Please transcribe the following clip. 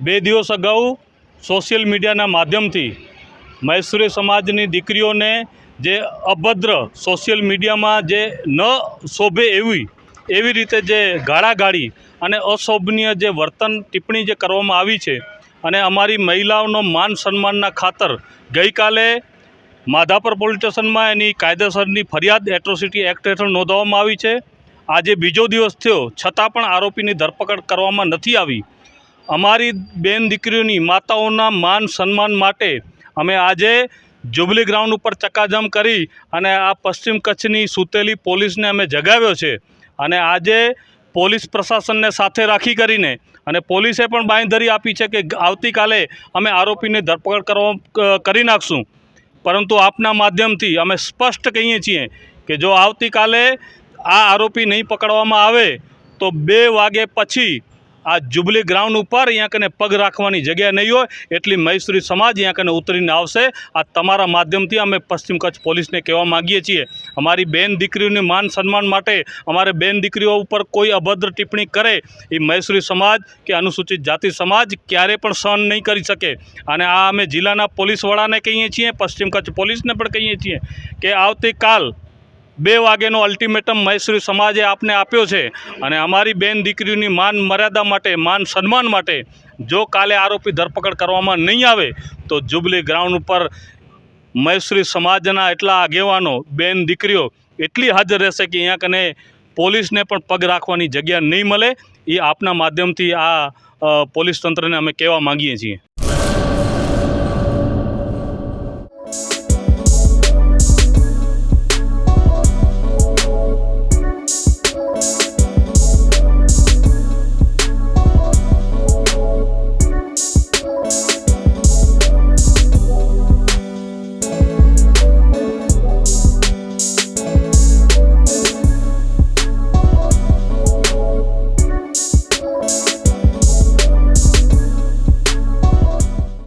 બે દિવસ અગાઉ સોશિયલ મીડિયાના માધ્યમથી મહેશ્વરી સમાજની દીકરીઓને જે અભદ્ર સોશિયલ મીડિયામાં જે ન શોભે એવી રીતે જે ગાળાગાળી અને અશોભનીય જે વર્તન ટિપ્પણી જે કરવામાં આવી છે અને અમારી મહિલાઓનો માન સન્માનના ખાતર ગઈકાલે માધાપર પોલીસ સ્ટેશનમાં એની કાયદેસરની ફરિયાદ એટ્રોસિટી એક્ટ હેઠળ નોંધવામાં આવી છે। આજે બીજો દિવસ થયો છતાં પણ આરોપીની ધરપકડ કરવામાં નથી આવી। અમારી બેન દીકરીઓની માતાઓના માન સન્માન માટે અમે આજે जुबली ग्राउंड पर चक्काजाम करी अने आ पश्चिम कच्छनी सूतेली पोलीस ने अमे जगाव्यो छे अने आजे पोलीस प्रशासन ने साथे राखी करीने अने पोलीसे पण बांयधरी आपी छे के आवती काले अमे आरोपीने धरपकड़ करी नाखशुं। परंतु आपना माध्यमथी अमे स्पष्ट कहीए छीए कि जो आवती काले आ आरोपी नहीं पकड़वामां आवे तो 2 वागे पछी आ जुबली ग्राउंड पर अहींया कने पग राखवानी जग्या नहीं होय एटली महेश्वरी समाज अहींया कने उतरीने आवशे। आ तमारा माध्यमथी अमे पश्चिम कच्छ पोलीस ने कहेवा मांगीए छीए अमारी बेन दीकरीओने मान सन्मान माटे अमारे बेन दीकरीओ पर कोई अभद्र टिप्पणी करे ए महेश्वरी समाज के अनुसूचित जाति समाज क्यारे पण सहन नहीं करी शके। अने आ अमे जिल्लाना पोलीस वडाने कहीए छीए, पश्चिम कच्छ पोलीस ने पण कहीए छीए कि आवती काल 2 वागेनो अल्टिमेटम महेश्वरी समाजे आपने आप्यो छे अने अमारी बेन दीकरीओनी मान मर्यादा माटे मान सन्मान माटे जो काले आरोपी धरपकड़ करवामां नहीं आवे तो जुबली ग्राउंड पर महेश्वरी समाजना एटला आगेवानो बेन दीकरीओ एटली हाजर रहेशे कि अहींया कने पोलीस ने पण पग राखवानी जग्या नहीं मळे। ए आपना माध्यमथी आ पोलीस तंत्रने अमे कहेवा मांगीए छीए।